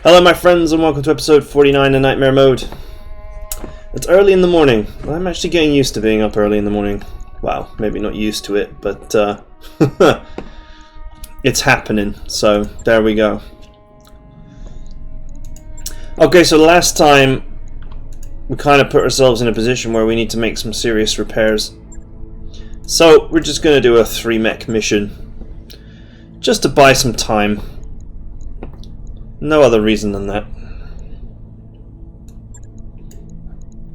Hello my friends and welcome to episode 49 of Nightmare Mode. It's early in the morning. I'm actually getting used to being up early in the morning. Well, maybe not used to it, but it's happening, so there we go. Okay, so last time we kind of put ourselves in a position where we need to make some serious repairs. So we're just going to do a 3-mech mission, just to buy some time. No other reason than that.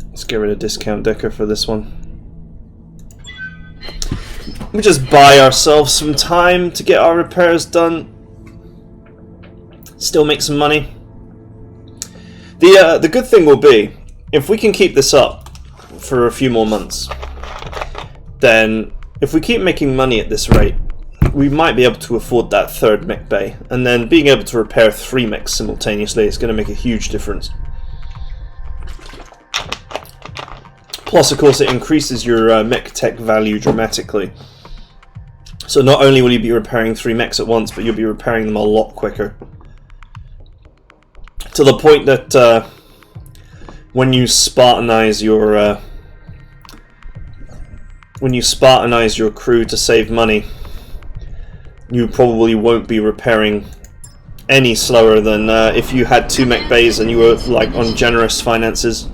Let's get rid of discount decker for this one. We just buy ourselves some time to get our repairs done. Still make some money. The good thing will be, if we can keep this up for a few more months, then if we keep making money at this rate, we might be able to afford that 3rd mech bay, and then being able to repair 3 mechs simultaneously is going to make a huge difference. Plus, of course, it increases your mech tech value dramatically. So not only will you be repairing 3 mechs at once, but you'll be repairing them a lot quicker. To the point that when you Spartanize your crew to save money, you probably won't be repairing any slower than if you had 2 mech bays and you were like on generous finances.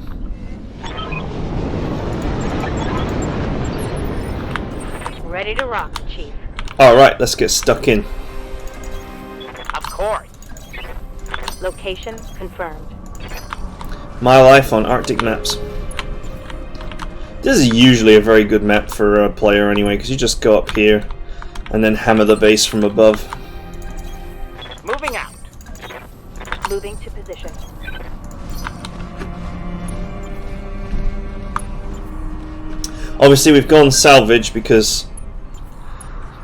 Ready to rock, Chief. Alright, let's get stuck in. Of course. Location confirmed. My life on Arctic maps. This is usually a very good map for a player anyway, because you just go up here and then hammer the base from above. Moving out. Moving to position. Obviously we've gone salvage because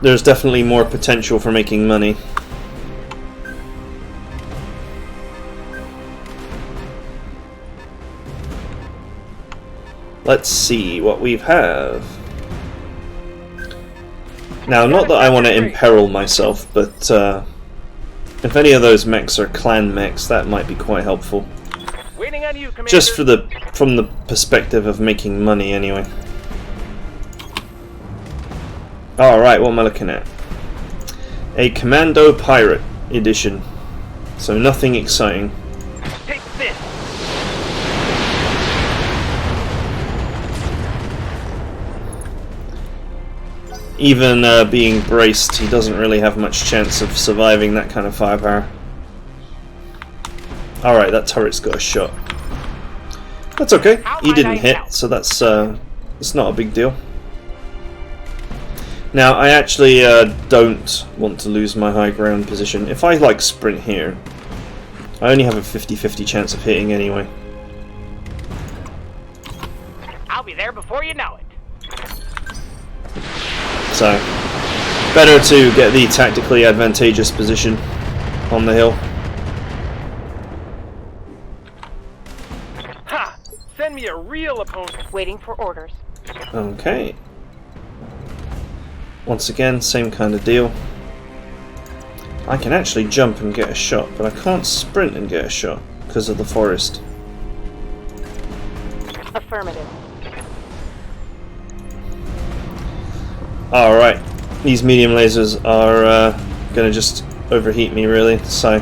there's definitely more potential for making money. Let's see what we have. Now, not that I want to imperil myself, but if any of those mechs are clan mechs, that might be quite helpful. Waiting on you, Commander. Just from the perspective of making money, anyway. Alright, what am I looking at? A Commando Pirate edition. So nothing exciting. Take this. Even being braced, he doesn't really have much chance of surviving that kind of firepower. Alright, that turret's got a shot. That's okay. He didn't hit, so that's it's not a big deal. Now, I actually don't want to lose my high ground position. If I like sprint here, I only have a 50-50 chance of hitting anyway. I'll be there before you know it. So, better to get the tactically advantageous position on the hill. Ha! Send me a real opponent. Waiting for orders. Okay. Once again, same kind of deal. I can actually jump and get a shot, but I can't sprint and get a shot because of the forest. Affirmative. Alright, these medium lasers are going to just overheat me, really, so...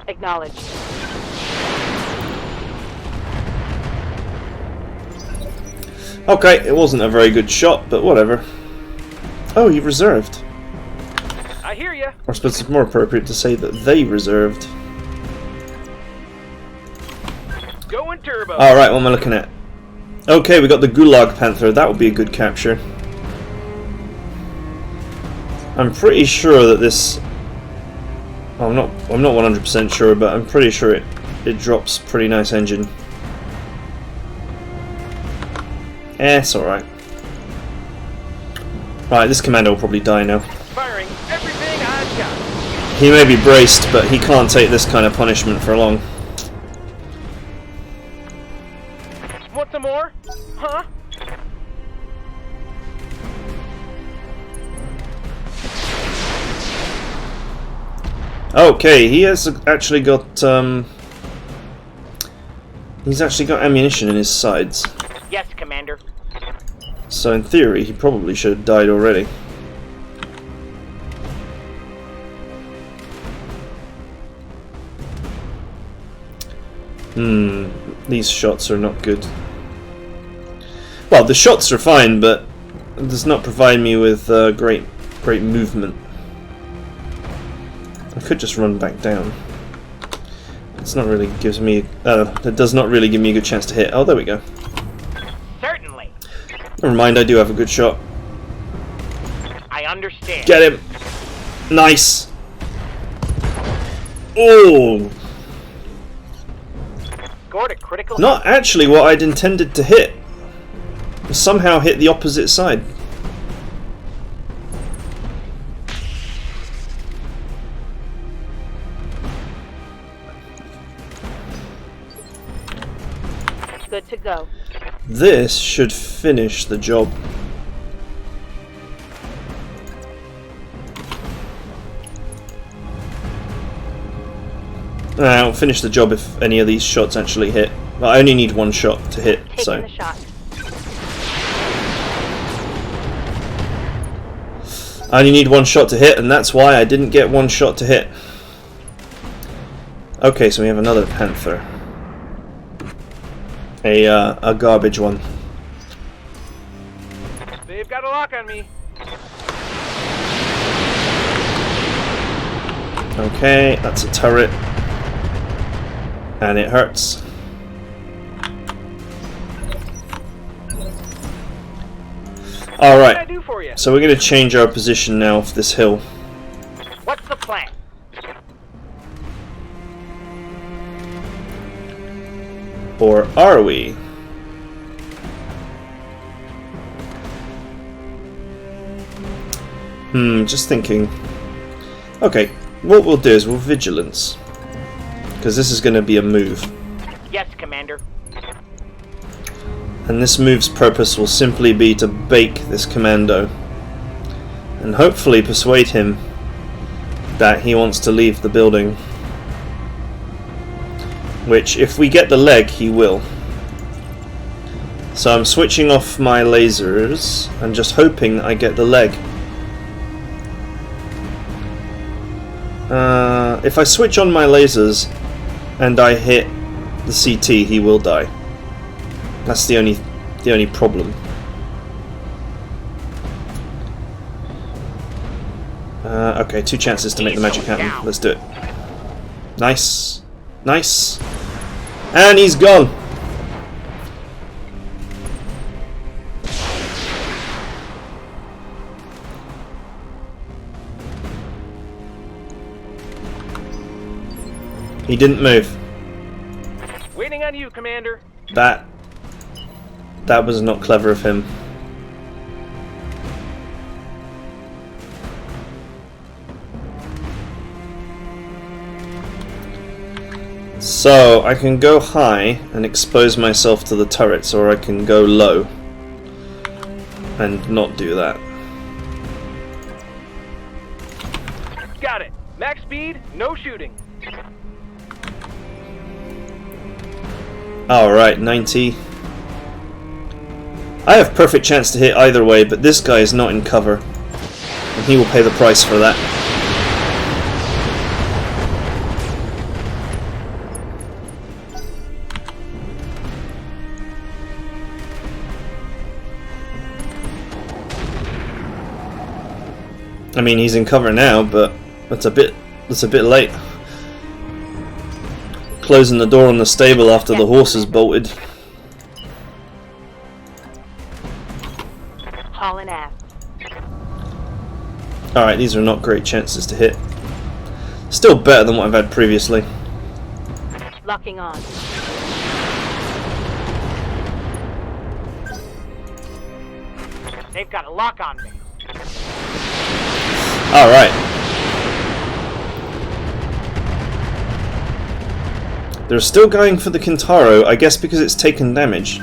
Acknowledged. Okay, it wasn't a very good shot, but whatever. Oh, you reserved. I hear ya. Or I suppose it's more appropriate to say that they reserved. Going turbo. Alright, what am I looking at? Okay, we got the Gulag Panther. That would be a good capture. I'm pretty sure that this... I'm not 100% sure, but I'm pretty sure it drops pretty nice engine. It's alright. Right, this commander will probably die now. Firing everything I've got. He may be braced, but he can't take this kind of punishment for long. Want some more? Huh? Okay, he has actually got He's actually got ammunition in his sides. Yes, Commander. So in theory, he probably should have died already. These shots are not good. Well, the shots are fine, but it does not provide me with great movement. I could just run back down. It's not really gives me. It does not really give me a good chance to hit. Oh, there we go. Certainly. Never mind, I do have a good shot. I understand. Get him! Nice! Oh! Scored a critical. Not actually what I'd intended to hit. Somehow hit the opposite side. Good to go. This should finish the job. I'll finish the job if any of these shots actually hit. But I only need one shot to hit, Taking so. the shot. I only need one shot to hit, and that's why I didn't get one shot to hit. Okay, so we have another Panther. A garbage one. They've got a lock on me. Okay, that's a turret. And it hurts. What can I Alright, do for you? so we're going to change our position now for this hill. What's the plan? Or are we? Just thinking. Okay, what we'll do is we'll vigilance. Because this is going to be a move. Yes, Commander. And this move's purpose will simply be to bake this commando. And hopefully persuade him that he wants to leave the building. Which, if we get the leg, he will. So I'm switching off my lasers and just hoping I get the leg. If I switch on my lasers and I hit the CT, he will die. That's the only problem. Okay, 2 chances to make the magic happen. Let's do it. Nice. Nice. And he's gone. He didn't move. Waiting on you, Commander. That was not clever of him. So, I can go high and expose myself to the turrets, or I can go low and not do that. Got it. Max speed, no shooting. Alright, 90. I have perfect chance to hit either way, but this guy is not in cover. And he will pay the price for that. I mean, he's in cover now, but that's a bit late. Closing the door on the stable after the horse is bolted. Hauling ass. Alright, these are not great chances to hit. Still better than what I've had previously. Locking on. They've got a lock on me. Alright. They're still going for the Kintaro, I guess because it's taken damage.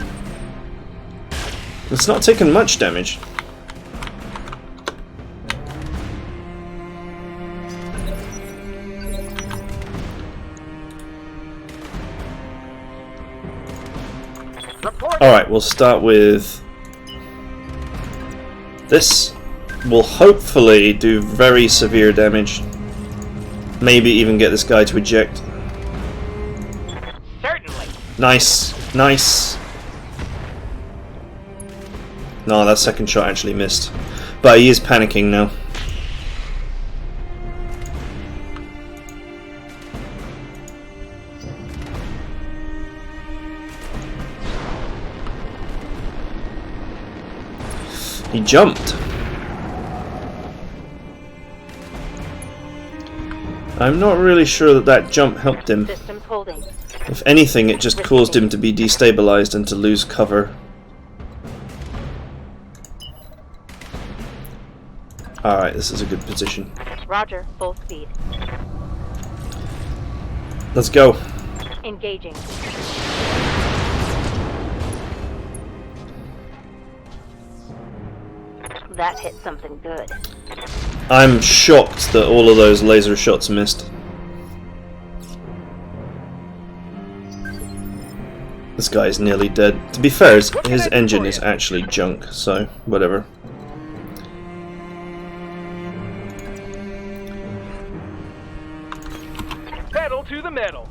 It's not taken much damage. Report. Alright, we'll start with this. Will hopefully do very severe damage. Maybe even get this guy to eject. Certainly. Nice, nice. No, that second shot actually missed. But he is panicking now. He jumped. I'm not really sure that that jump helped him. Systems holding. If anything, it just caused him to be destabilized and to lose cover. Alright, this is a good position. Roger, full speed. Let's go. Engaging. That hit something good. I'm shocked that all of those laser shots missed. This guy is nearly dead. To be fair, his engine is actually junk, so whatever. Pedal to the metal.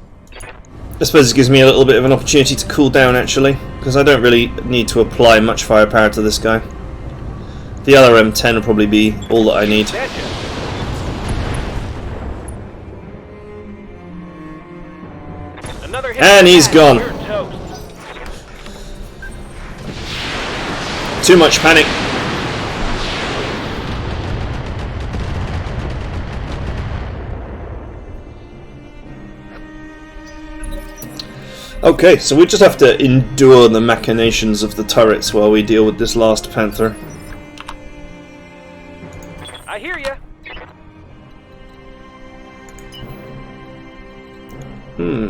I suppose it gives me a little bit of an opportunity to cool down actually, because I don't really need to apply much firepower to this guy. The other M10 will probably be all that I need. Another hit. And he's gone. You're toast. Too much panic. Okay, so we just have to endure the machinations of the turrets while we deal with this last Panther. I hear ya.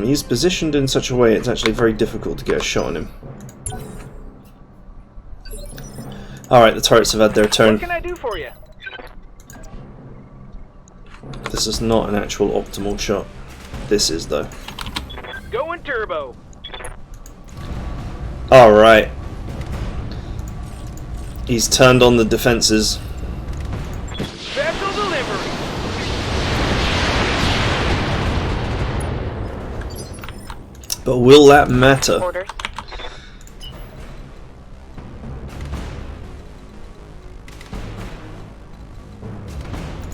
He's positioned in such a way it's actually very difficult to get a shot on him. Alright, the turrets have had their turn. What can I do for you? This is not an actual optimal shot. This is, though. Going turbo. Alright. He's turned on the defenses. Special delivery. But will that matter? Orders.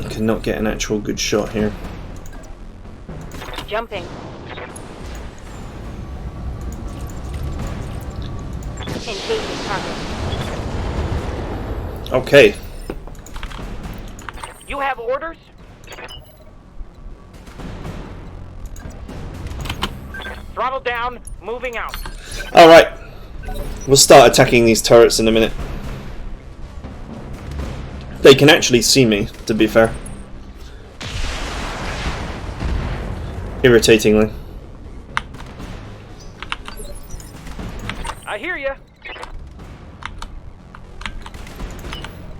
I cannot get an actual good shot here. Jumping. Engaging target. Okay. You have orders? Throttle down, moving out. Alright. We'll start attacking these turrets in a minute. They can actually see me, to be fair. Irritatingly. I hear ya.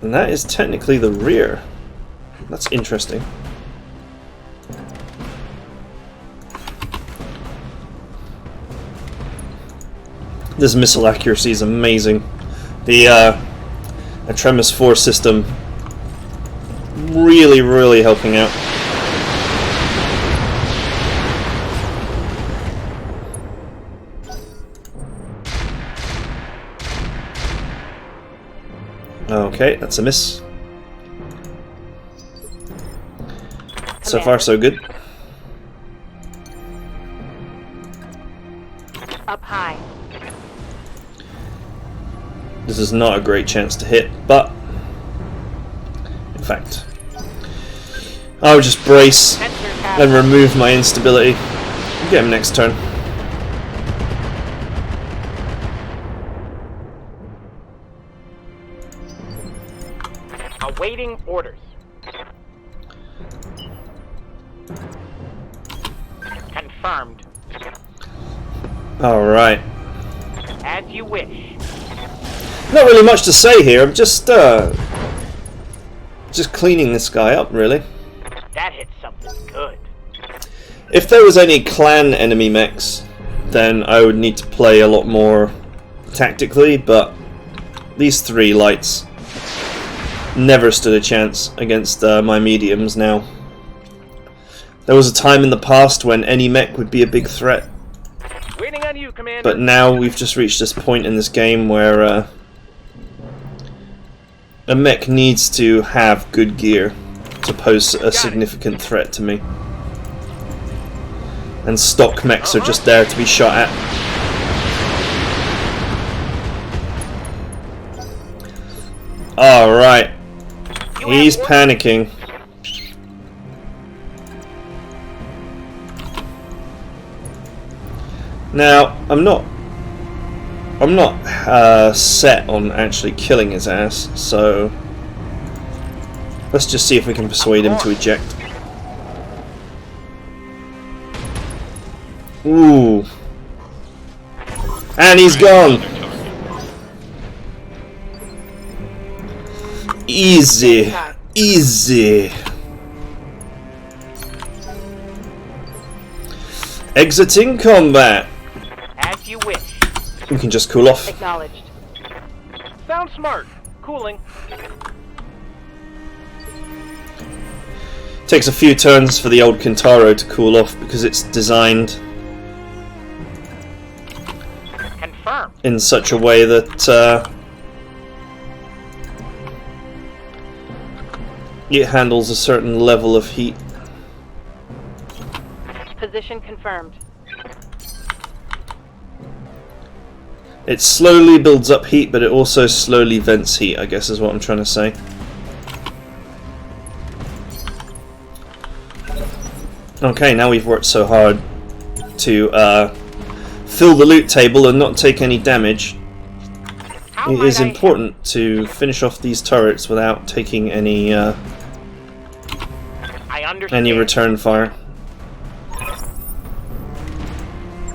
And that is technically the rear. That's interesting. This missile accuracy is amazing. The Atremus 4 system really helping out. Okay, that's a miss. So far, so good. Up high. This is not a great chance to hit, but in fact, I'll just brace and remove my instability. Get him next turn. Awaiting orders. Confirmed. Alright. As you wish. Not really much to say here, I'm just cleaning this guy up, really. That hit something good. If there was any clan enemy mechs, then I would need to play a lot more tactically, but these 3 lights never stood a chance against my mediums now. There was a time in the past when any mech would be a big threat, Waiting on you, Commander. but now we've just reached this point in this game where a mech needs to have good gear to pose a significant threat to me. And stock mechs are just there to be shot at. Alright. He's panicking. Now, I'm not set on actually killing his ass, so let's just see if we can persuade him to eject. Ooh. And he's gone. Easy. Easy. Exiting combat. As you wish. We can just cool off. Acknowledged. Sounds smart. Cooling. Takes a few turns for the old Kintaro to cool off because it's designed Confirmed. in such a way that it handles a certain level of heat. Position confirmed. It slowly builds up heat, but it also slowly vents heat, I guess is what I'm trying to say. Okay, now we've worked so hard to fill the loot table and not take any damage. It is important to finish off these turrets without taking any return fire.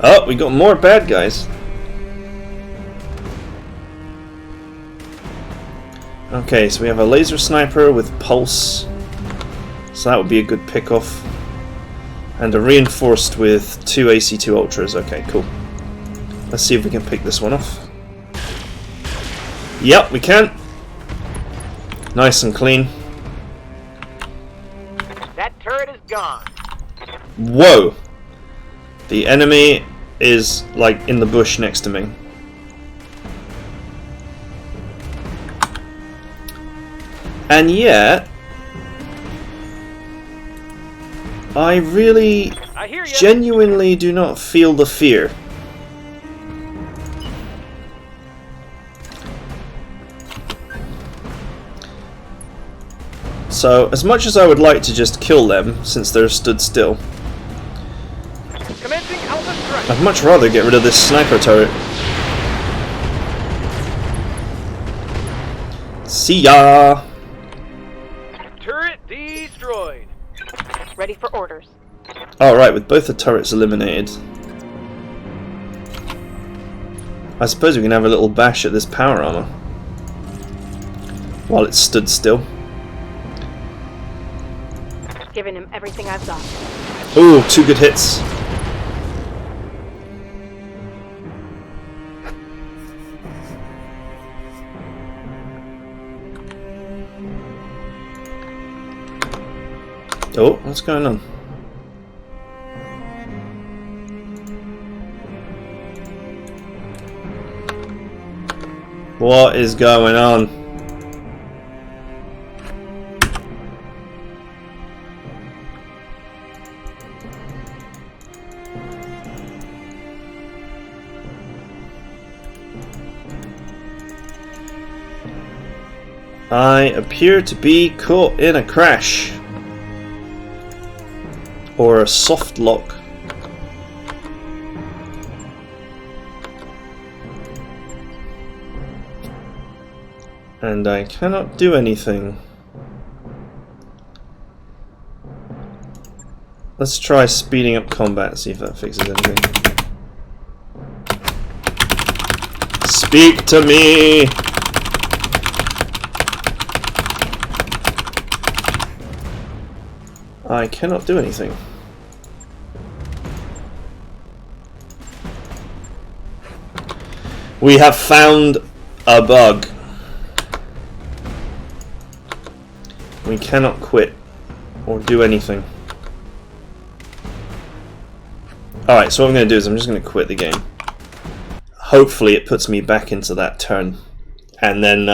Oh, we got more bad guys. Okay, so we have a laser sniper with pulse, so that would be a good pick-off. And a reinforced with 2 AC2 Ultras. Okay, cool. Let's see if we can pick this one off. Yep, we can. Nice and clean. That turret is gone. Whoa! The enemy is, like, in the bush next to me. And yet, I really genuinely do not feel the fear. So, as much as I would like to just kill them, since they're stood still, I'd much rather get rid of this sniper turret. See ya! Turret destroyed. Ready for orders. Alright, with both the turrets eliminated, I suppose we can have a little bash at this power armor while it's stood still. Giving him everything I've got. Ooh, 2 good hits. Oh, what's going on? What is going on? I appear to be caught in a crash. Or a soft lock. And I cannot do anything. Let's try speeding up combat, see if that fixes anything. Speak to me! I cannot do anything. We have found a bug. We cannot quit or do anything. Alright, so what I'm going to do is I'm just going to quit the game. Hopefully it puts me back into that turn. And then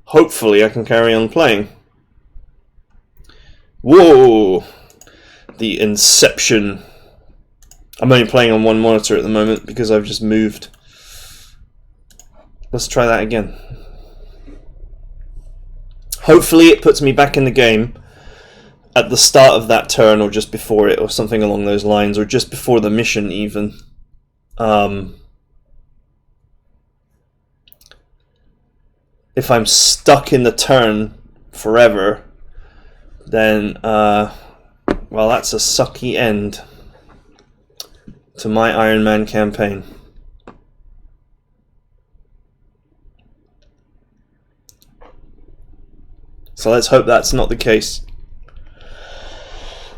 hopefully I can carry on playing. Whoa! The Inception. I'm only playing on one monitor at the moment because I've just moved. Let's try that again. Hopefully it puts me back in the game at the start of that turn or just before it or something along those lines, or just before the mission even. If I'm stuck in the turn forever, then well, that's a sucky end to my Iron Man campaign. So let's hope that's not the case.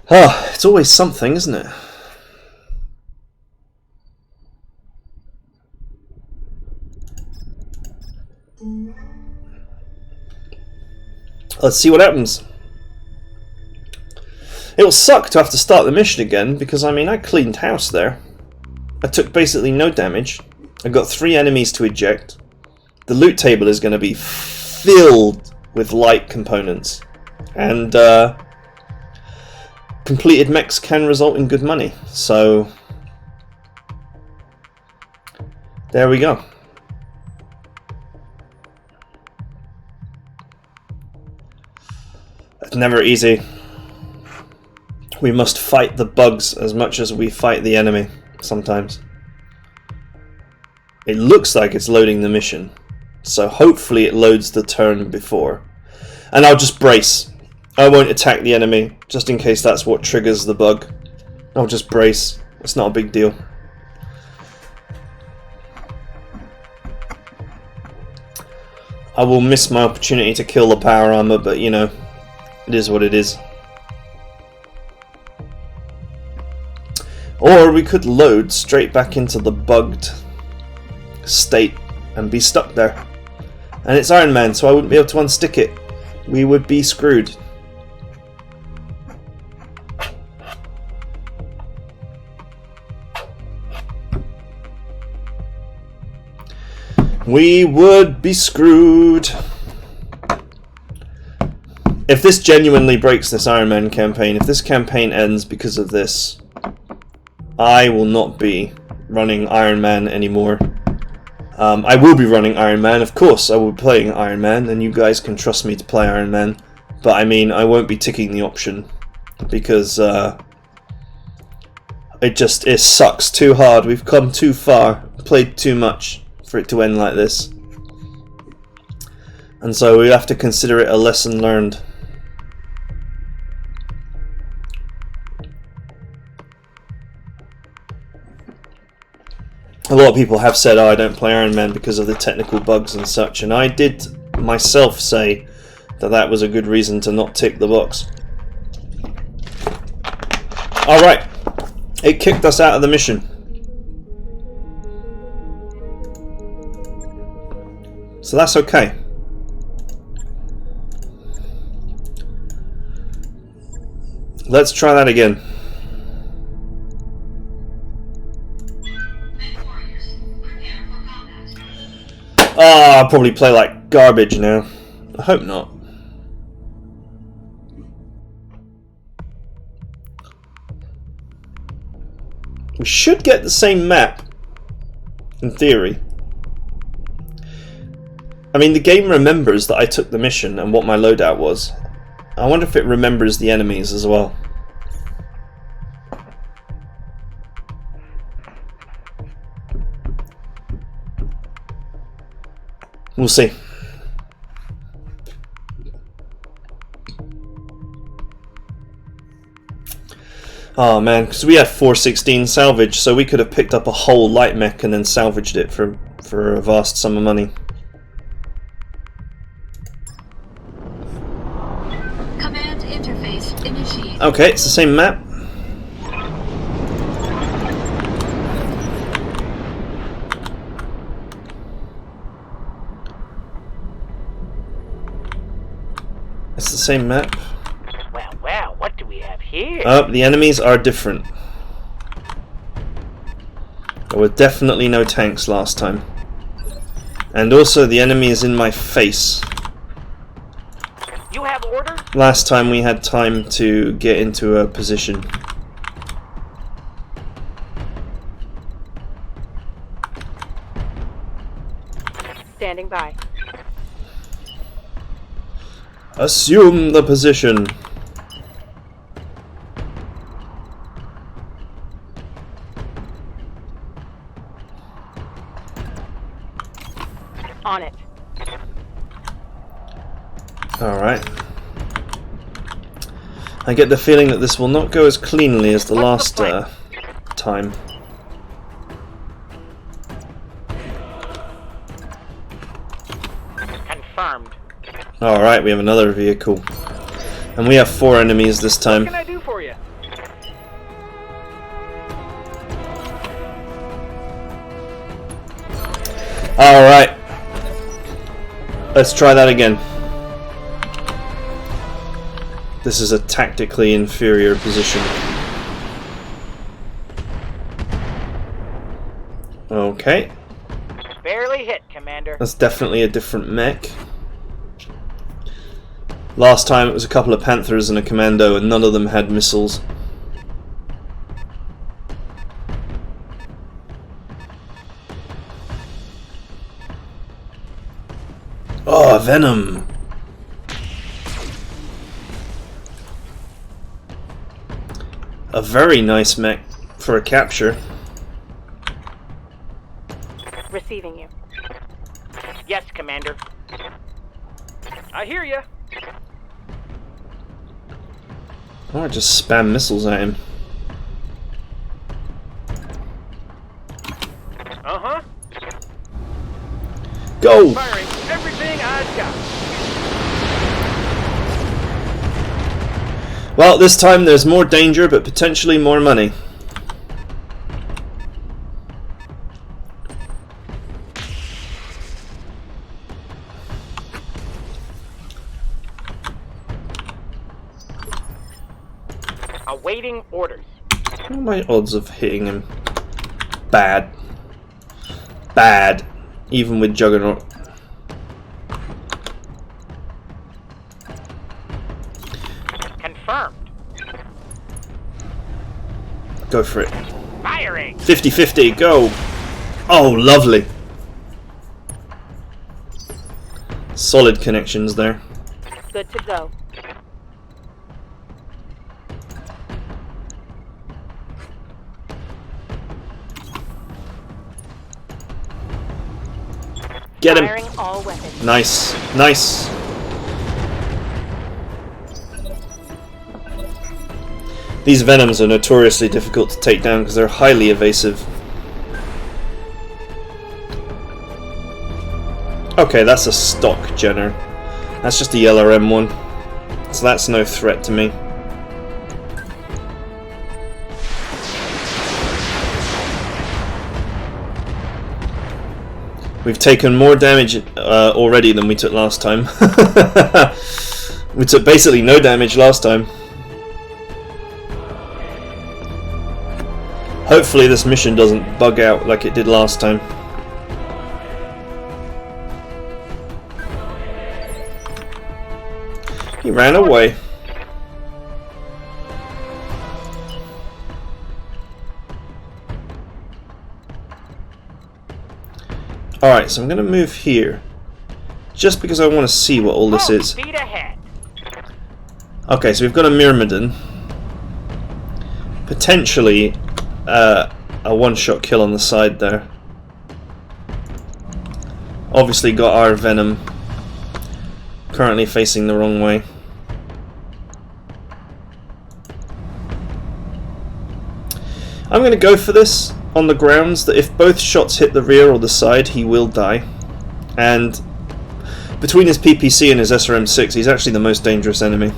Ah, it's always something, isn't it? Let's see what happens. It'll suck to have to start the mission again, because I mean, I cleaned house there. I took basically no damage. I got 3 enemies to eject. The loot table is going to be filled with light components. And completed mechs can result in good money. So there we go. It's never easy. We must fight the bugs as much as we fight the enemy sometimes. It looks like it's loading the mission, so hopefully it loads the turn before. And I'll just brace. I won't attack the enemy, just in case that's what triggers the bug. I'll just brace. It's not a big deal. I will miss my opportunity to kill the power armor, but you know, it is what it is. Or we could load straight back into the bugged state and be stuck there. And it's Iron Man, so I wouldn't be able to unstick it. We would be screwed. We would be screwed. If this genuinely breaks this Iron Man campaign, if this campaign ends because of this, I will not be running Iron Man anymore. I will be running Iron Man, of course I will be playing Iron Man, and you guys can trust me to play Iron Man, but I mean, I won't be ticking the option, because it sucks too hard. We've come too far, played too much for it to end like this. And so we have to consider it a lesson learned. A lot of people have said, oh, I don't play Iron Man because of the technical bugs and such, and I did myself say that that was a good reason to not tick the box. Alright, it kicked us out of the mission. So that's okay. Let's try that again. I'll probably play like garbage now. I hope not. We should get the same map, in theory. I mean, the game remembers that I took the mission and what my loadout was. I wonder if it remembers the enemies as well. We'll see. Oh man, because we had 416 salvage, so we could have picked up a whole light mech and then salvaged it for a vast sum of money. Command interface initiated. Okay, it's the same map. same map? Well, well, what do we have here? Oh, the enemies are different. There were definitely no tanks last time. And also the enemy is in my face. You have orders? Last time we had time to get into a position. Standing by. Assume the position. On it. Alright. I get the feeling that this will not go as cleanly as the last time. Confirmed. Alright, we have another vehicle. And we have 4 enemies this What time. can I do for you? Alright. Let's try that again. This is a tactically inferior position. Okay. Barely hit, Commander. That's definitely a different mech. Last time it was a couple of Panthers and a Commando and none of them had missiles. Oh, Venom! A very nice mech for a capture. Receiving you. Yes, Commander. I hear you. Or just spam missiles at him. Uh-huh. Go! Firing everything I've got. Well, this time there's more danger, but potentially more money. Awaiting orders. What are my odds of hitting him? Bad. Bad. Even with Juggernaut. Confirmed. Go for it. Firing. 50-50, go! Oh, lovely. Solid connections there. Good to go. Get him! Firing all weapons. Nice, nice. These Venoms are notoriously difficult to take down because they're highly evasive. Okay, that's a stock Jenner. That's just a yellow M1. So that's no threat to me. We've taken more damage already than we took last time. We took basically no damage last time. Hopefully this mission doesn't bug out like it did last time. He ran away. Alright, so I'm going to move here. Just because I want to see what all this is. Speed ahead. Okay, so we've got a Myrmidon. Potentially a one-shot kill on the side there. Obviously got our Venom. Currently facing the wrong way. I'm going to go for this on the grounds that if both shots hit the rear or the side, he will die. And between his PPC and his SRM-6, he's actually the most dangerous enemy.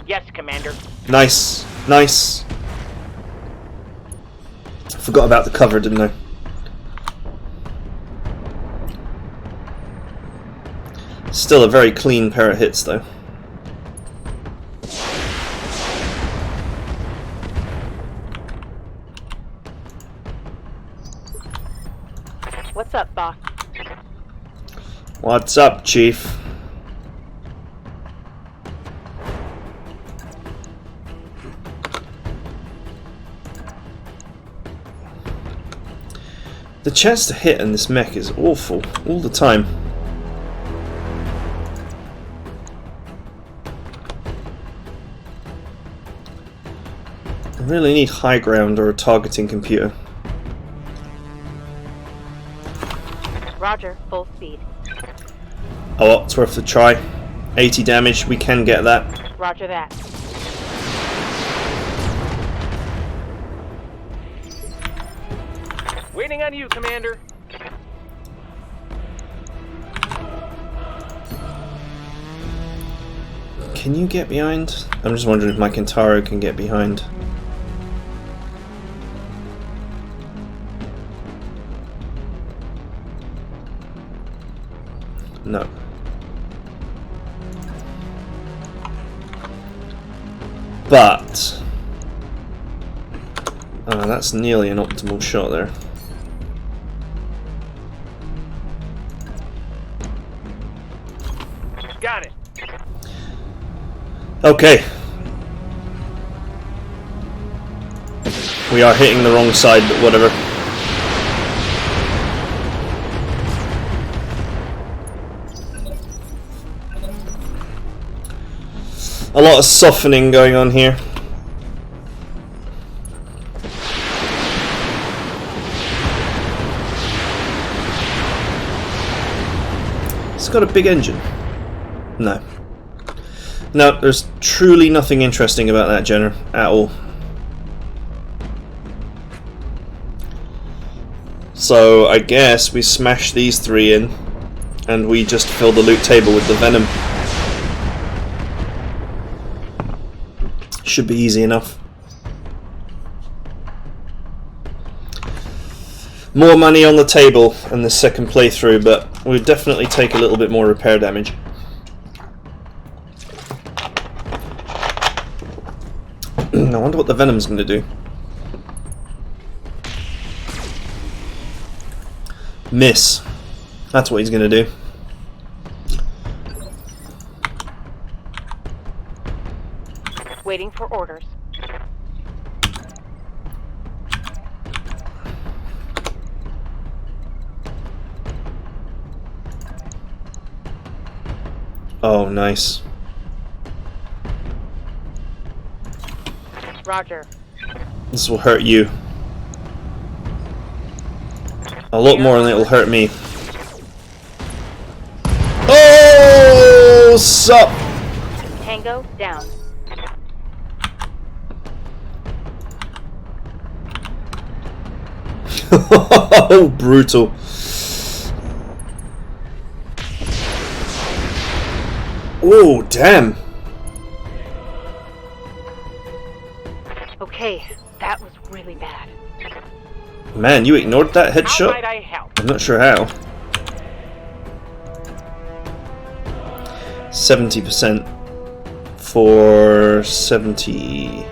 Yes, Commander. Nice, nice. Forgot about the cover, didn't I? Still a very clean pair of hits, though. What's up, boss? What's up, Chief? The chance to hit in this mech is awful, all the time. I really need high ground or a targeting computer. Roger, full speed. Oh well, it's worth a try. 80 damage, we can get that. Roger that. Waiting on you, Commander. Can you get behind? I'm just wondering if my Kentaro can get behind. No. But that's nearly an optimal shot there. Got it. Okay. We are hitting the wrong side, but whatever. A lot of softening going on here. It's got a big engine. No. No, there's truly nothing interesting about that Jenner at all. So I guess we smash these three in and we just fill the loot table with the venom. Should be easy enough. More money on the table in the second playthrough, but we'll definitely take a little bit more repair damage. I wonder what the venom's going to do. Miss. That's what he's going to do. Waiting for orders. Oh, nice. Roger. This will hurt you. A lot more than it'll hurt me. Oh, sup! Tango down. Oh, brutal. Oh, damn. Okay, that was really bad. Man, you ignored that How headshot? might I help? I'm not sure how. 70% for 70...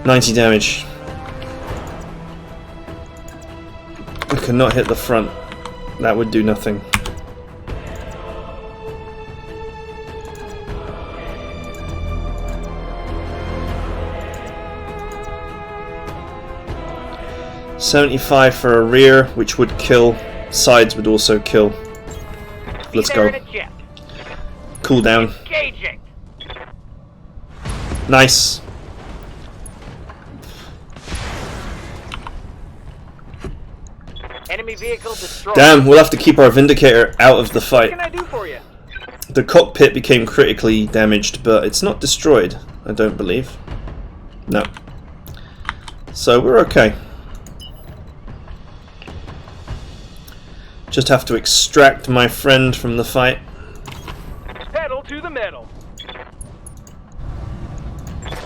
90 damage. I could not hit the front. That would do nothing. $75 for a rear, which would kill. Sides would also kill. Let's go. Cool down. Engaging. Nice. Enemy vehicle destroyed. Damn, we'll have to keep our Vindicator out of the What fight. can I do for you? The cockpit became critically damaged, but it's not destroyed, I don't believe. No. So we're okay. Just have to extract my friend from the fight. Pedal to the metal.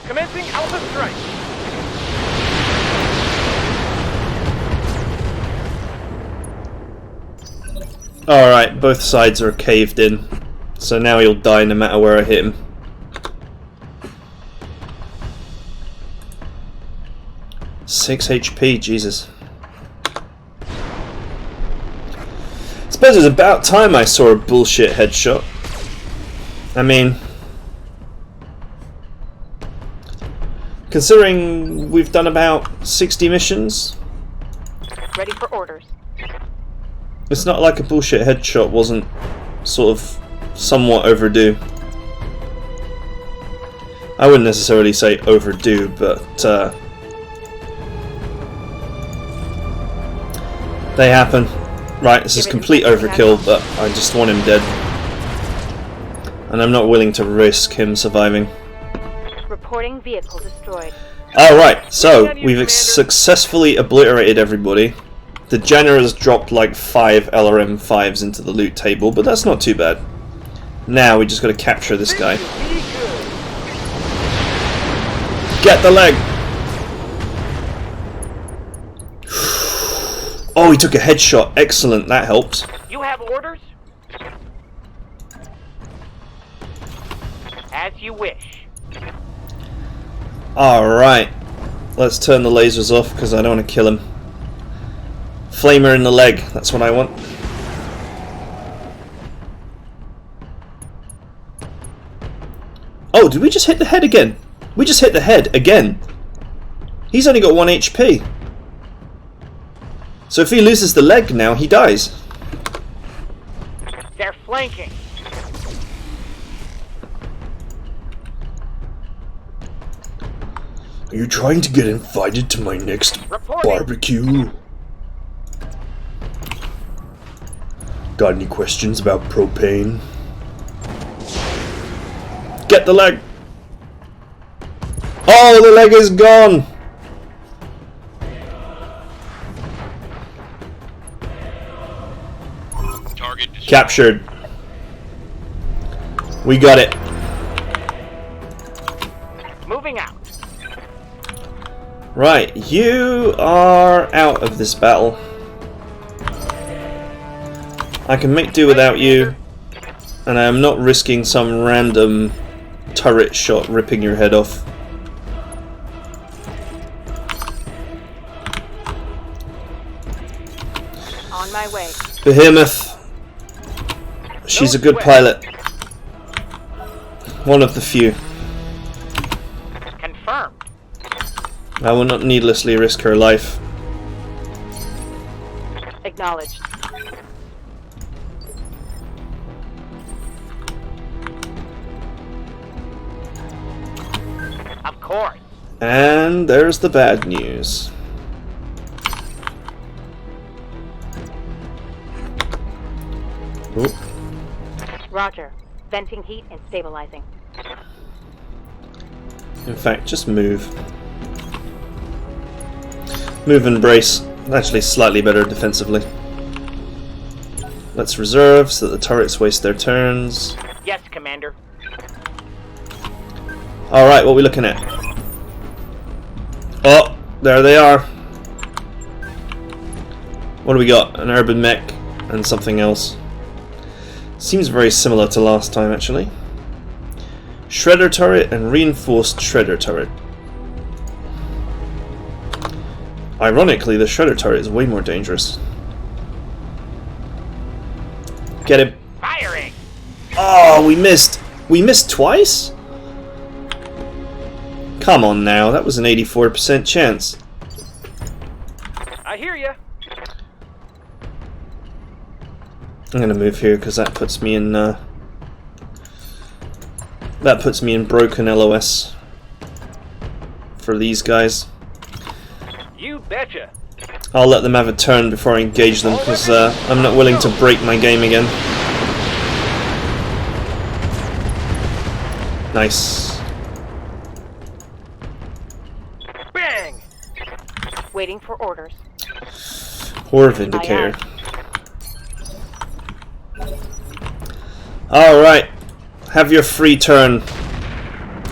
Commencing Alpha Strike. Alright, both sides are caved in. So now he'll die no matter where I hit him. $6 HP, Jesus. suppose it's about time I saw a bullshit headshot. I mean, considering we've done about 60 missions, Ready for orders. it's not like a bullshit headshot wasn't sort of somewhat overdue. I wouldn't necessarily say overdue, but they happen. Right, this is complete overkill, but I just want him dead. And I'm not willing to risk him surviving. Reporting vehicle destroyed. Alright, so we've successfully obliterated everybody. The Generals dropped like 5 LRM-5s into the loot table, but that's not too bad. Now we just gotta capture this guy. Get the leg! Oh, he took a headshot. Excellent, that helps. You have orders? As you wish. Alright. Let's turn the lasers off because I don't want to kill him. Flamer in the leg, that's what I want. Oh, did we just hit the head again? We just hit the head again. He's only got 1 HP. So if he loses the leg now, he dies. They're flanking. Are you trying to get invited to my next barbecue? Got any questions about propane? Get the leg! Oh, the leg is gone! Target Captured. We got it. Moving out. Right, you are out of this battle. I can make do without you, and I am not risking some random turret shot ripping your head off. On my way. Behemoth. She's a good pilot. One of the few. Confirmed. I will not needlessly risk her life. Acknowledged. Of course. And there's the bad news. Oop. Roger. Venting heat and stabilizing. In fact, just move. Move and brace. Actually, slightly better defensively. Let's reserve so that the turrets waste their turns. Yes, Commander. Alright, what are we looking at? Oh, there they are. What do we got? An urban mech and something else. Seems very similar to last time, actually. Shredder turret and reinforced shredder turret. Ironically, the shredder turret is way more dangerous. Get him. Firing. Oh, we missed. We missed twice? Come on now, that was an 84% chance. I hear ya. I'm gonna move here because that puts me in broken LOS for these guys. You betcha. I'll let them have a turn before I engage them because I'm not willing to break my game again. Nice. Bang. Waiting for orders. Horror Vindicator. Alright. Have your free turn.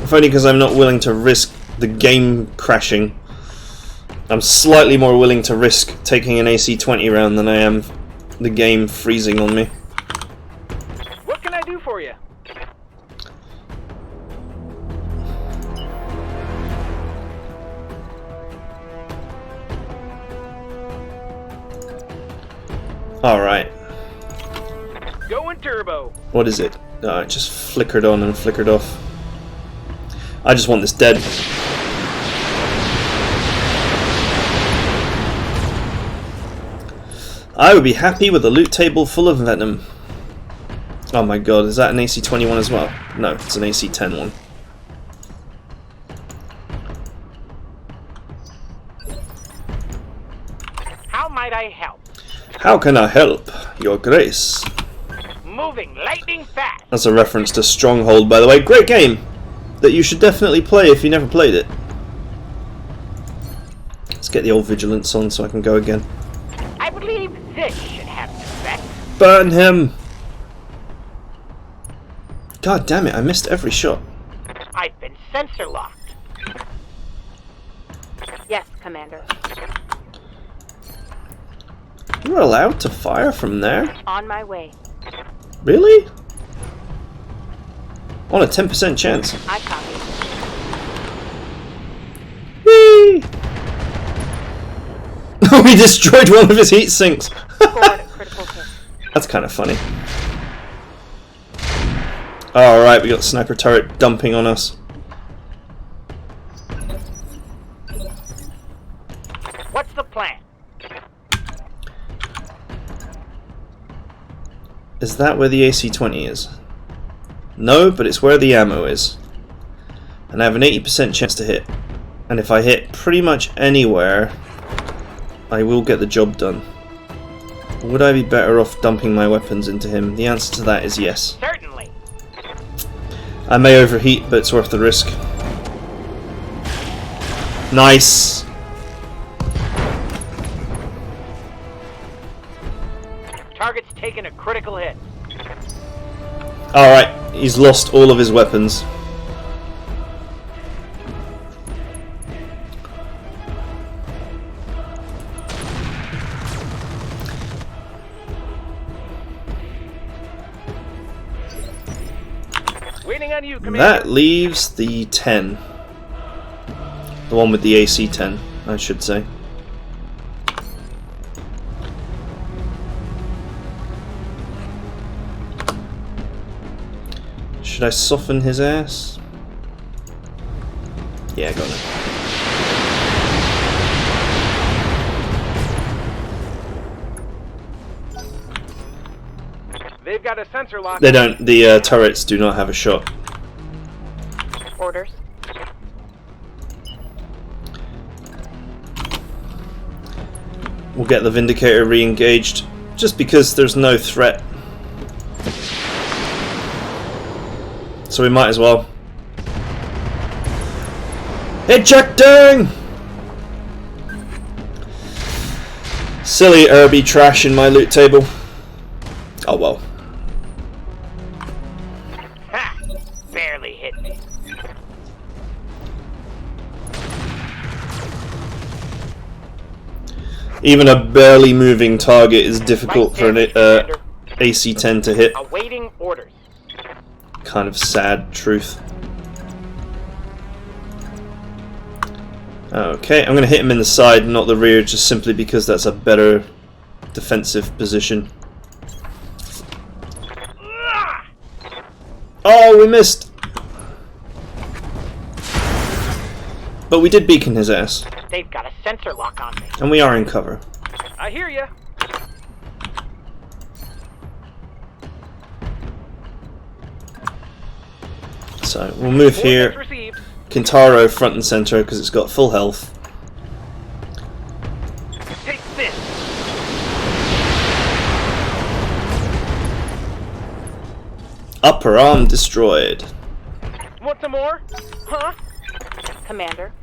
If only because I'm not willing to risk the game crashing. I'm slightly more willing to risk taking an AC-20 round than I am the game freezing on me. What can I do for you? Alright. Going turbo. What is it? Oh, it just flickered on and flickered off. I just want this dead. I would be happy with a loot table full of venom. Oh my god, is that an AC-21 as well? No, it's an AC-10 one. How might I help? How can I help, Your Grace? Moving lightning fast. That's a reference to Stronghold, by the way. Great game! That you should definitely play if you never played it. Let's get the old vigilance on so I can go again. I believe this should have an effect. Burn him! God damn it, I missed every shot. I've been sensor locked. Yes, Commander. You're allowed to fire from there? On my way. Really? On a 10% chance. I copy. Whee! We destroyed one of his heat sinks. Scored a critical hit. That's kind of funny. Alright, we got the sniper turret dumping on us. What's the plan? Is that where the AC-20 is? No, but it's where the ammo is. And I have an 80% chance to hit. And if I hit pretty much anywhere, I will get the job done. Would I be better off dumping my weapons into him? The answer to that is yes. Certainly. I may overheat, but it's worth the risk. Nice! Target's taken a critical hit. Alright, he's lost all of his weapons. Waiting on you, Commander. That leaves the 10. The one with the AC-10, I should say. Should I soften his ass? Yeah, got it. They've got a sensor lock. They don't. The turrets do not have a shot. Orders. We'll get the Vindicator re-engaged, just because there's no threat. So we might as well. Ejecting! Silly herby trash in my loot table. Oh well. Ha! Barely hit me. Even a barely moving target is difficult Right for an there, Commander. AC-10 to hit. Awaiting orders. Kind of sad truth. Okay, I'm going to hit him in the side, not the rear, just simply because that's a better defensive position. Oh, we missed! But we did beacon his ass. They've got a sensor lock on me. And we are in cover. I hear ya. So, we'll move here. Orders received. Kintaro front and center because it's got full health. Take this. Upper arm destroyed. Want some more? Huh? Commander.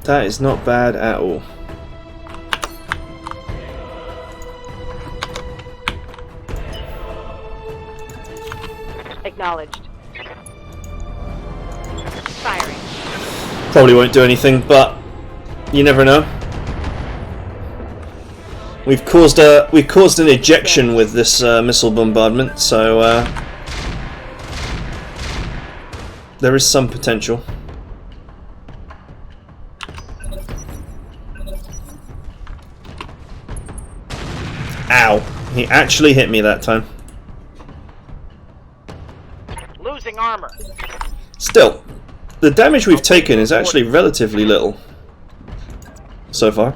That is not bad at all. Acknowledged. Firing. Probably won't do anything, but you never know. We've caused an ejection with this missile bombardment, so there is some potential. Ow. He actually hit me that time. Losing armor. Still, the damage we've taken is actually relatively little so far.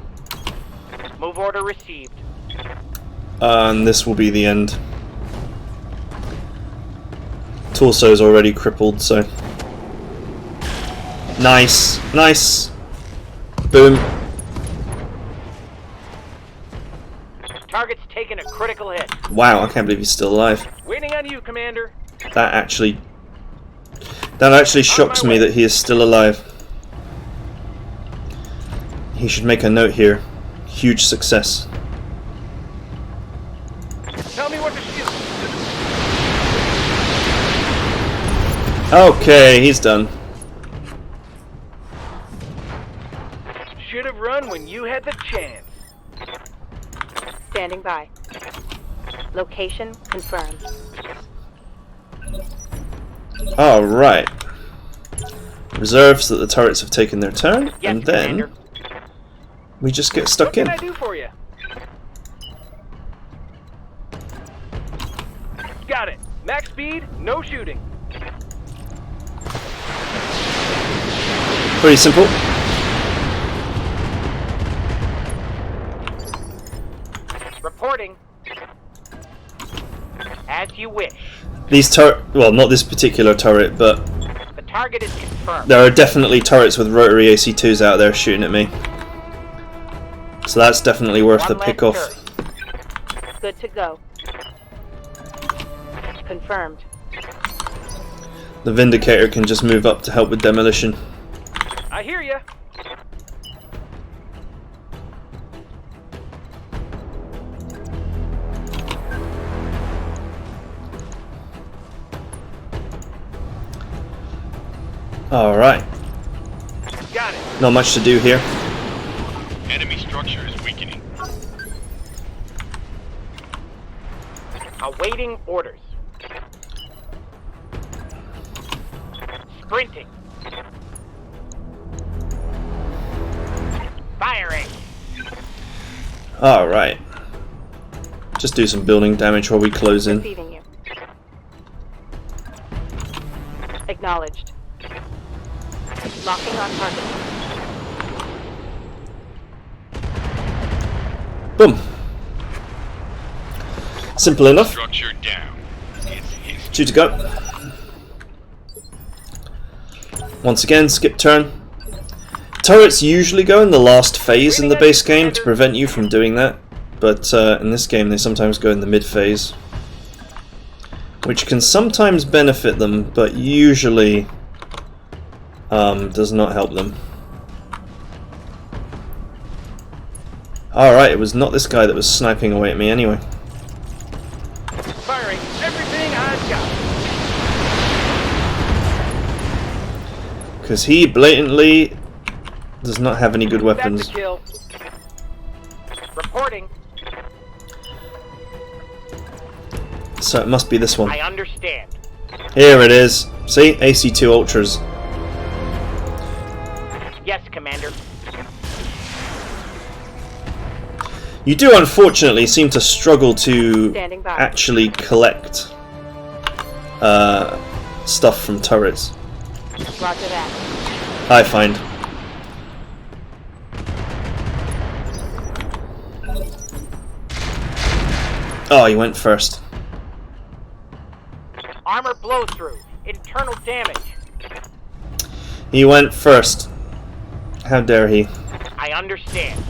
Move order received. And this will be the end. Torso's already crippled, so... Nice. Nice. Boom. Target's taken a critical hit. Wow, I can't believe he's still alive. Waiting on you, Commander. That actually shocks me that he is still alive. He should make a note here. Huge success. Tell me what to shoot. Okay, he's done. Should have run when you had the chance. Standing by. Location confirmed. Alright. Reserves that the turrets have taken their turn, Yes, and then Commander. we just get stuck What in. can I do for you? Got it. Max speed, no shooting. Pretty simple. Reporting. As you wish. These well, not this particular turret, but The target is confirmed. there are definitely turrets with rotary AC2s out there shooting at me. So that's definitely worth the One pick less off. turret. Good to go. Confirmed. The Vindicator can just move up to help with demolition. I hear ya. Alright. Got it. Not much to do here. Enemy structure is weakening. Awaiting orders. Sprinting. Firing. Alright. Just do some building damage while we close in. Receiving you. Acknowledged. Locking on target. Boom. Simple enough. Structure down. It's his. Two to go. Once again, skip turn. Turrets usually go in the last phase in the base game to prevent you from doing that, but in this game they sometimes go in the mid phase, which can sometimes benefit them, but usually does not help them. Alright, it was not this guy that was sniping away at me anyway. Firing everything I've got. Because he blatantly does not have any good weapons. That's a kill. Reporting. So it must be this one. I understand. Here it is. See? AC2 Ultras. Yes, Commander. You do unfortunately seem to struggle to Standing by. actually collect stuff from turrets. Roger that. I find. Oh, he went first. Armor blow through. Internal damage. He went first. How dare he? I understand.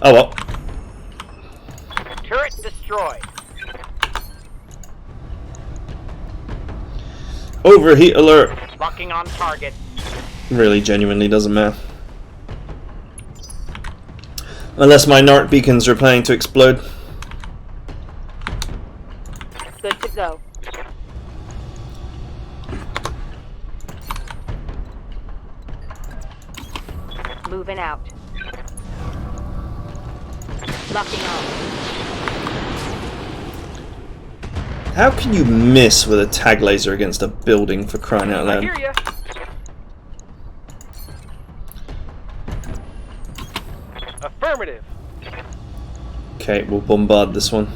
Oh well. Turret destroyed. Overheat alert. Locking on target. Really genuinely doesn't matter. Unless my NARC beacons are planning to explode. Good to go. Moving out. Locking on. How can you miss with a tag laser against a building, for crying out I loud? hear ya. Affirmative. Okay, we'll bombard this one.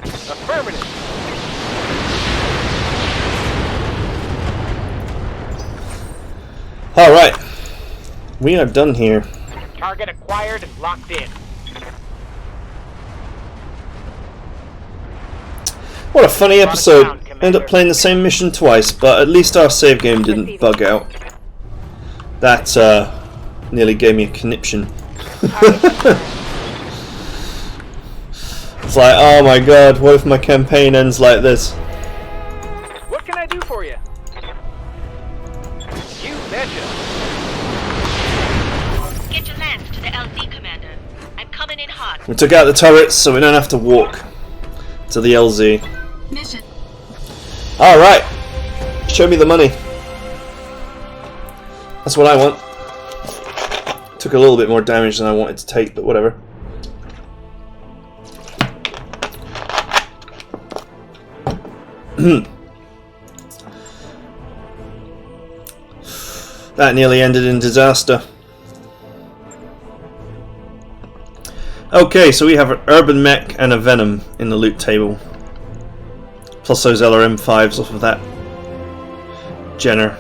Affirmative. Alright. We are done here. Target acquired and locked in. What a funny Brought it episode. down, End Commander. up playing the same mission twice, but at least our save game didn't bug out. That nearly gave me a conniption. It's like, oh my god, what if my campaign ends like this? What can I do for you? You betcha. Get your lance to the LZ, Commander. I'm coming in hot. We took out the turrets so we don't have to walk to the LZ. Mission. Alright, show me the money. That's what I want. Took a little bit more damage than I wanted to take, but whatever. That nearly ended in disaster. Okay, so we have an urban mech and a venom in the loot table. Plus those LRM5s off of that Jenner.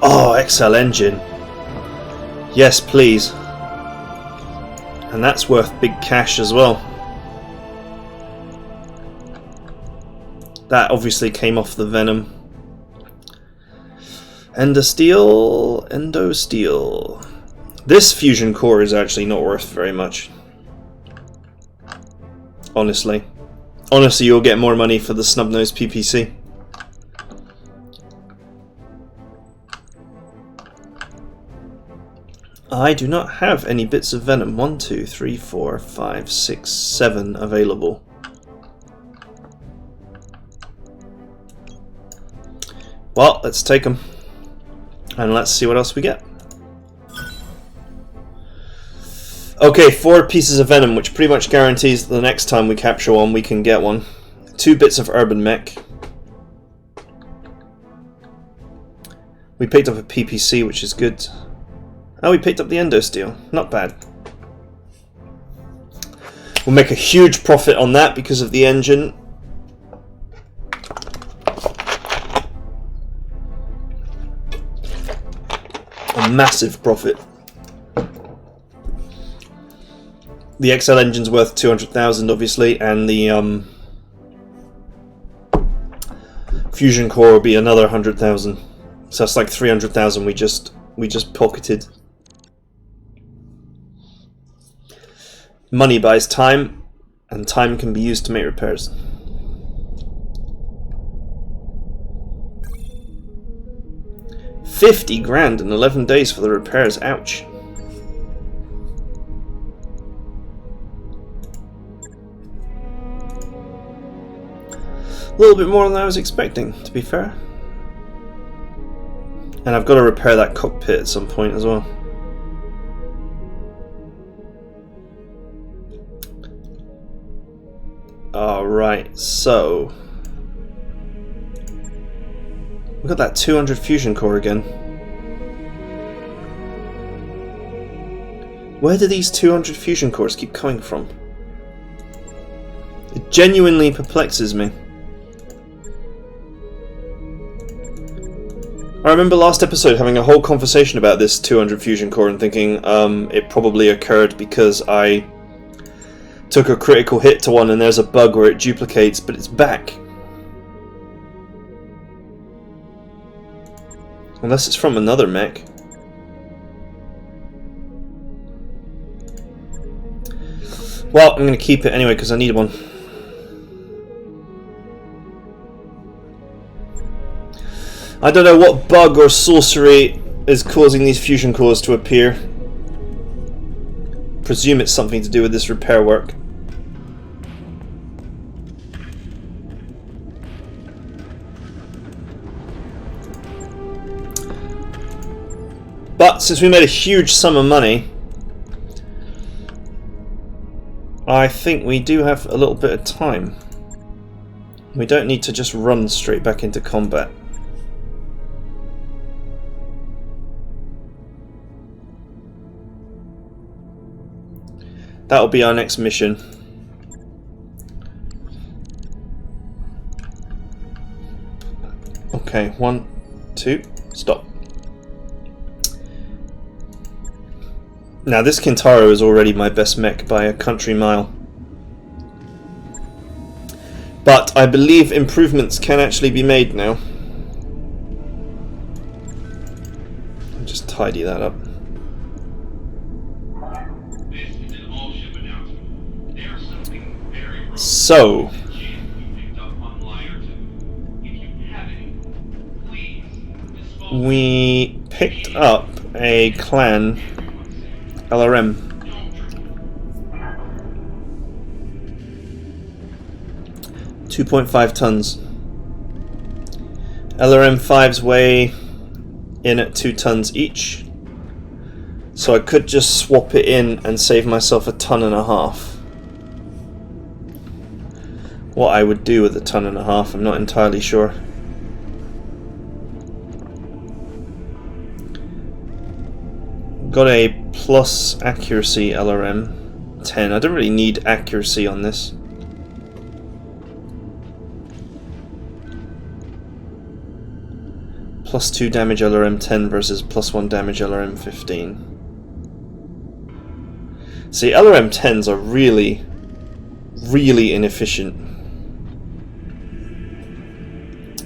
Oh, XL engine. Yes, please. And that's worth big cash as well. That obviously came off the venom. Endo steel. This fusion core is actually not worth very much. Honestly, you'll get more money for the snub-nosed PPC. I do not have any bits of venom. 1, 2, 3, 4, 5, 6, 7 available. Well, let's take them. And let's see what else we get. Okay, 4 pieces of venom, which pretty much guarantees that the next time we capture one, we can get one. 2 bits of urban mech. We picked up a PPC, which is good. Oh, we picked up the endo steel. Not bad. We'll make a huge profit on that because of the engine. A massive profit. The XL engine's worth 200,000, obviously, and the fusion core will be another 100,000. So that's like 300,000 we just pocketed. Money buys time, and time can be used to make repairs. $50 grand in 11 days for the repairs. Ouch. A little bit more than I was expecting, to be fair. And I've got to repair that cockpit at some point as well. Alright, so we got that 200 fusion core again. Where do these 200 fusion cores keep coming from? It genuinely perplexes me. I remember last episode having a whole conversation about this 200 fusion core and thinking it probably occurred because I took a critical hit to one and there's a bug where it duplicates, but it's back. Unless it's from another mech. Well, I'm going to keep it anyway because I need one. I don't know what bug or sorcery is causing these fusion cores to appear. Presume it's something to do with this repair work. But since we made a huge sum of money, I think we do have a little bit of time. We don't need to just run straight back into combat. That'll be our next mission. Okay, 1, 2, stop. Now this Kintaro is already my best mech by a country mile. But I believe improvements can actually be made now. I'll just tidy that up. So, we picked up a clan LRM. .5 tons. LRM5s weigh in at 2 tons each, so I could just swap it in and save myself 1.5 tons. What I would do with 1.5 tons, I'm not entirely sure. Got a plus accuracy LRM 10. I don't really need accuracy on this. Plus 2 damage LRM 10 versus plus 1 damage LRM 15. See, LRM 10s are really inefficient.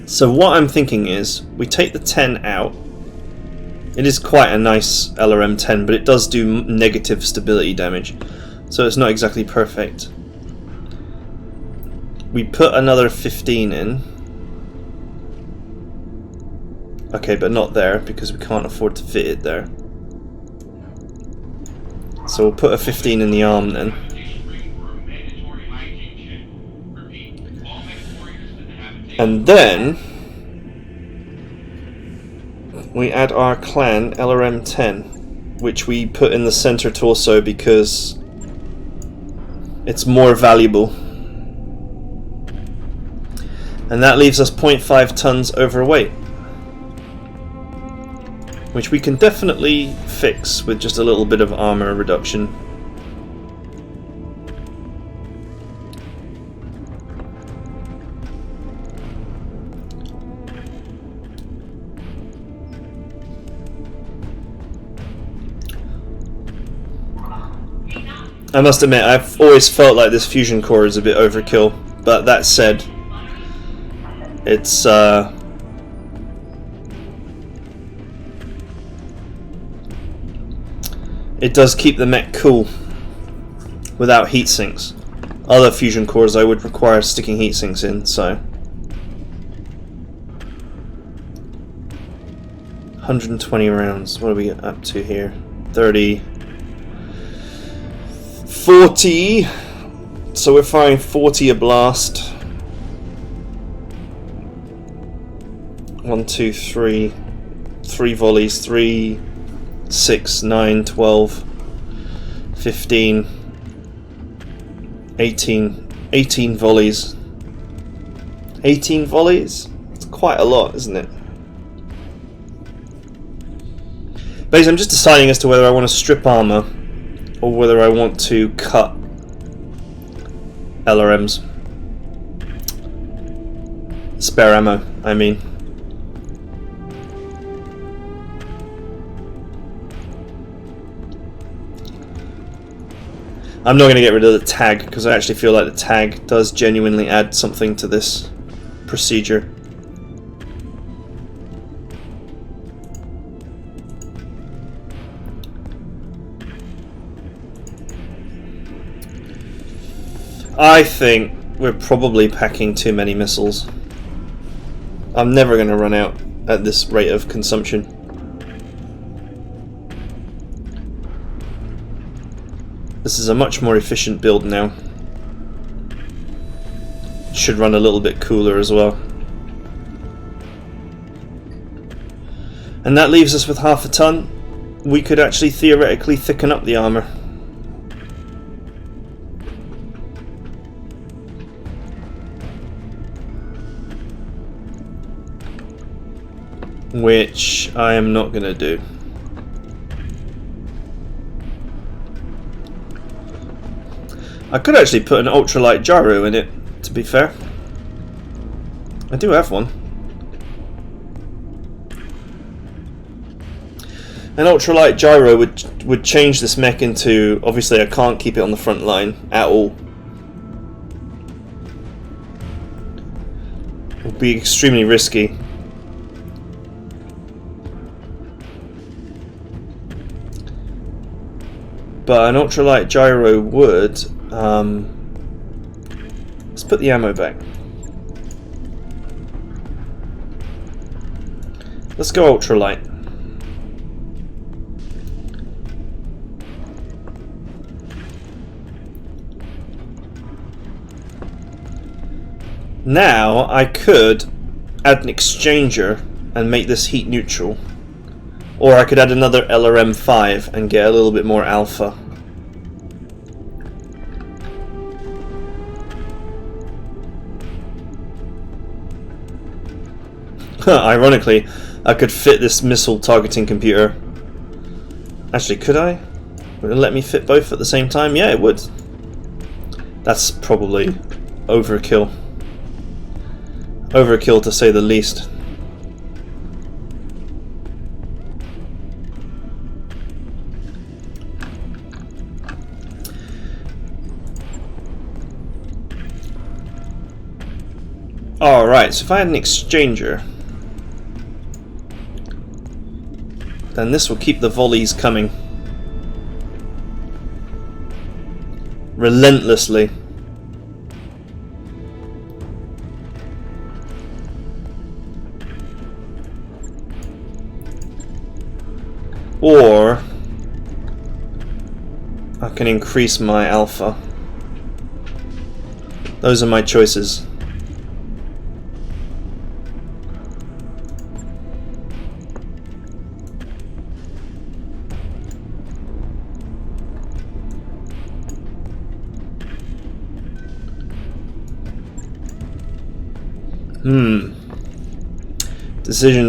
So what I'm thinking is, we take the 10 out. It is quite a nice LRM 10, but it does do negative stability damage, so it's not exactly perfect. We put another 15 in. Okay, but not there, because we can't afford to fit it there. So we'll put a 15 in the arm then. And then we add our clan LRM 10, which we put in the center torso because it's more valuable. And that leaves us 0.5 tons overweight, which we can definitely fix with just a little bit of armor reduction. I must admit, I've always felt like this fusion core is a bit overkill, but that said, it's it does keep the mech cool without heat sinks. Other fusion cores I would require sticking heat sinks in, so 120 rounds. What are we up to here? 30. 40, so we're firing 40 a blast. 1, 2, 3, 3 volleys, 3, 6, 9, 12, 15, 18 volleys. 18 volleys? It's quite a lot, isn't it? Basically, I'm just deciding as to whether I want to strip armor or whether I want to cut LRMs. Spare ammo, I mean. I'm not going to get rid of the tag, because I actually feel like the tag does genuinely add something to this procedure. I think we're probably packing too many missiles. I'm never going to run out at this rate of consumption. This is a much more efficient build now. Should run a little bit cooler as well. And that leaves us with 0.5 ton. We could actually theoretically thicken up the armor. Which I am not going to do. I could actually put an ultralight gyro in it, to be fair. I do have one. An ultralight gyro would change this mech into... Obviously I can't keep it on the front line at all. It would be extremely risky. But an ultralight gyro would... let's put the ammo back. Let's go ultralight. Now I could add an exchanger and make this heat neutral. Or I could add another LRM-5 and get a little bit more alpha. Ironically, I could fit this missile targeting computer. Actually, could I? Would it let me fit both at the same time? Yeah, it would. That's probably overkill. Overkill to say the least. Alright, so if I had an exchanger, then this will keep the volleys coming relentlessly. Or I can increase my alpha. Those are my choices.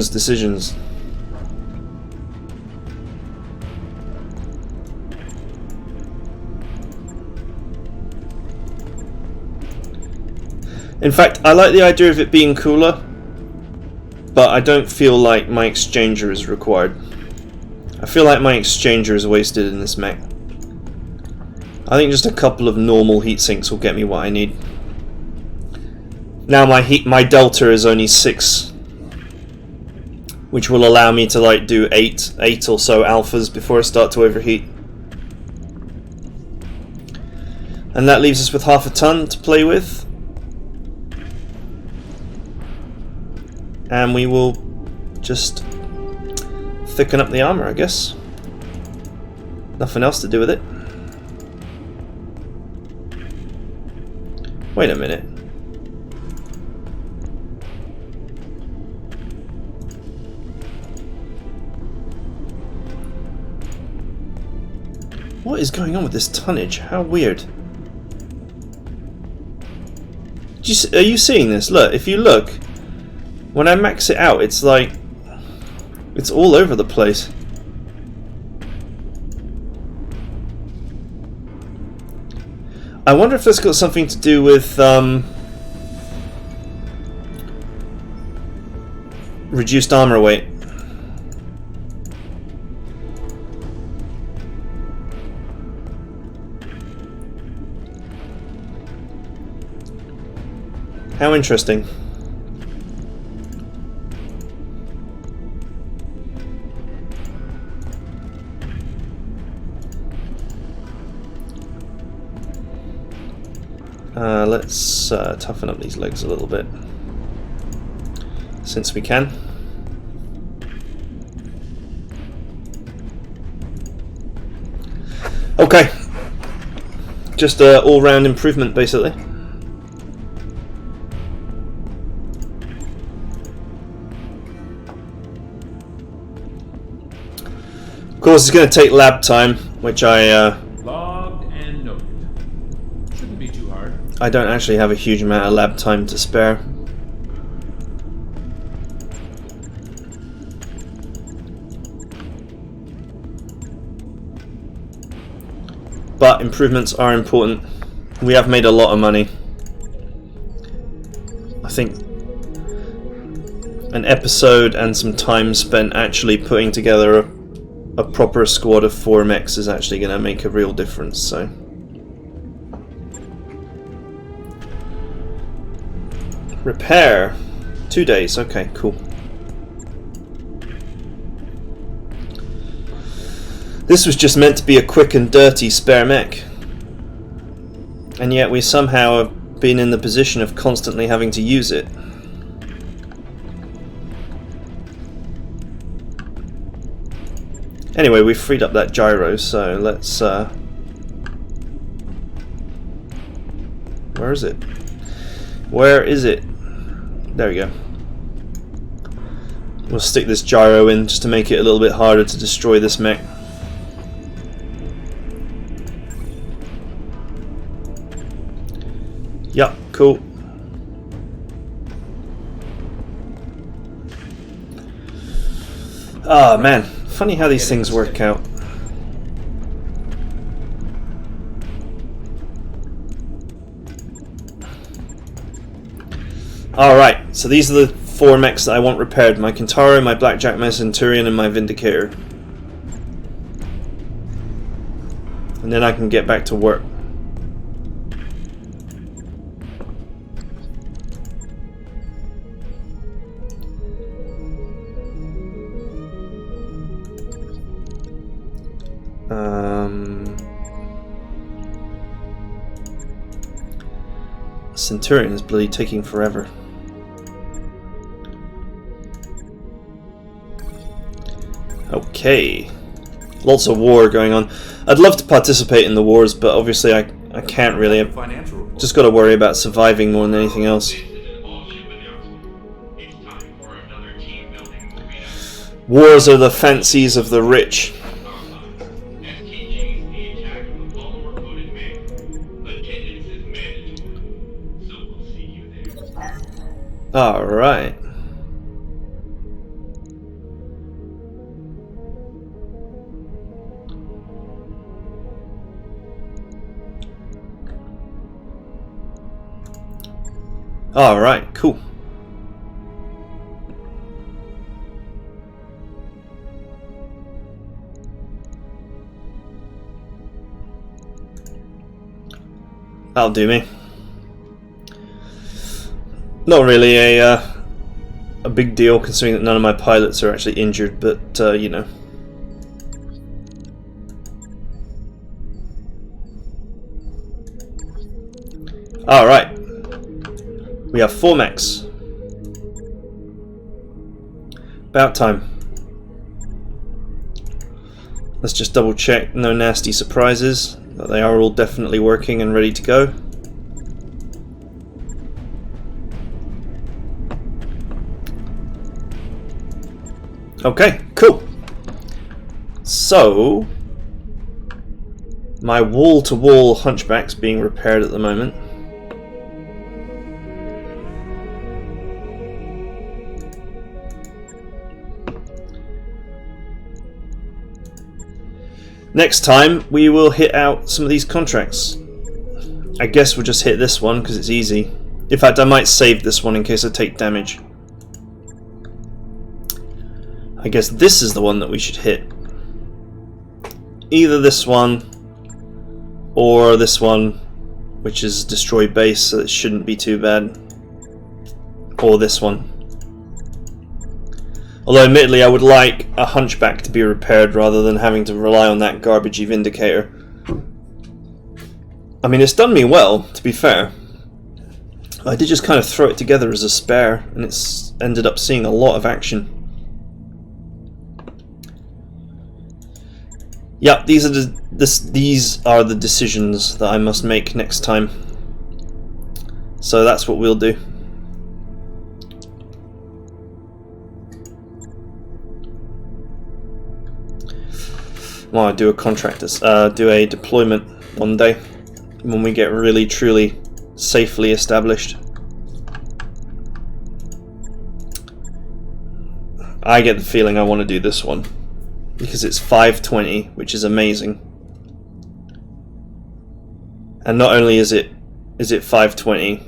Decisions. In fact, I like the idea of it being cooler, but I don't feel like my exchanger is required. I feel like my exchanger is wasted in this mech. I think just a couple of normal heat sinks will get me what I need. Now my delta is only 6, which will allow me to like do 8 or so alphas before I start to overheat. And that leaves us with half a ton to play with. And we will just thicken up the armor, I guess. Nothing else to do with it. Wait a minute. What is going on with this tonnage? How weird. Are you seeing this? Look, if you look, when I max it out, it's like, it's all over the place. I wonder if that's got something to do with reduced armor weight. How interesting. Let's toughen up these legs a little bit, since we can. Okay, just an all-round improvement, basically. Of course, it's going to take lab time, which Logged and noted. Shouldn't be too hard. I don't actually have a huge amount of lab time to spare. But improvements are important. We have made a lot of money. I think an episode and some time spent actually putting together a proper squad of 4 mechs is actually going to make a real difference, so... Repair. 2 days, okay, cool. This was just meant to be a quick and dirty spare mech. And yet we somehow have been in the position of constantly having to use it. Anyway, we've freed up that gyro, so let's... Where is it? Where is it? There we go. We'll stick this gyro in just to make it a little bit harder to destroy this mech. Yup, cool. Ah, man. Funny how these things work out. Alright, so these are the 4 mechs that I want repaired. My Kintaro, my Blackjack, my Centurion, and my Vindicator. And then I can get back to work. Centurion is bloody taking forever. Okay. Lots of war going on. I'd love to participate in the wars, but obviously I can't really. I've just got to worry about surviving more than anything else. Wars are the fancies of the rich. Alright. Alright, cool. That'll do me. Not really a big deal, considering that none of my pilots are actually injured, but you know. Alright. We have 4 mechs. About time. Let's just double check, no nasty surprises, that they are all definitely working and ready to go. Okay, cool. So, my wall-to-wall hunchback's being repaired at the moment. Next time, we will hit out some of these contracts. I guess we'll just hit this one because it's easy. In fact, I might save this one in case I take damage. I guess this is the one that we should hit. Either this one or this one, which is destroy base, so it shouldn't be too bad. Or this one. Although admittedly I would like a hunchback to be repaired rather than having to rely on that garbagey Vindicator. I mean, it's done me well, to be fair. I did just kind of throw it together as a spare, and it's ended up seeing a lot of action. Yeah, these are the decisions that I must make next time. So that's what we'll do. Well, I'll do a contract, do a deployment one day when we get really truly safely established. I get the feeling I want to do this one because it's 520, which is amazing. And not only is it 520,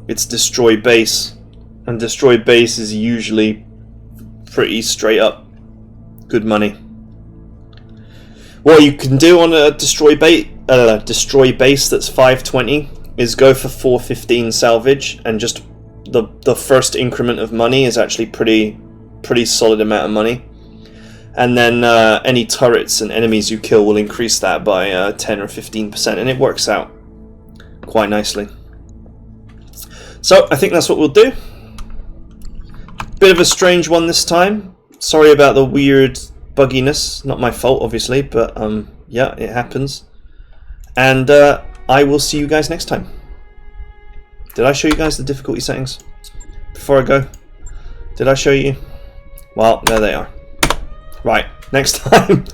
it's destroy base, and destroy base is usually pretty straight up good money. What you can do on a destroy base that's 520 is go for 415 salvage, and just the first increment of money is actually pretty solid amount of money. And then any turrets and enemies you kill will increase that by 10 or 15%, and it works out quite nicely. So I think that's what we'll do. Bit of a strange one this time. Sorry about the weird bugginess. Not my fault, obviously, but yeah, it happens. And I will see you guys next time. Did I show you guys the difficulty settings before I go? Did I show you? Well, there they are. Right, next time.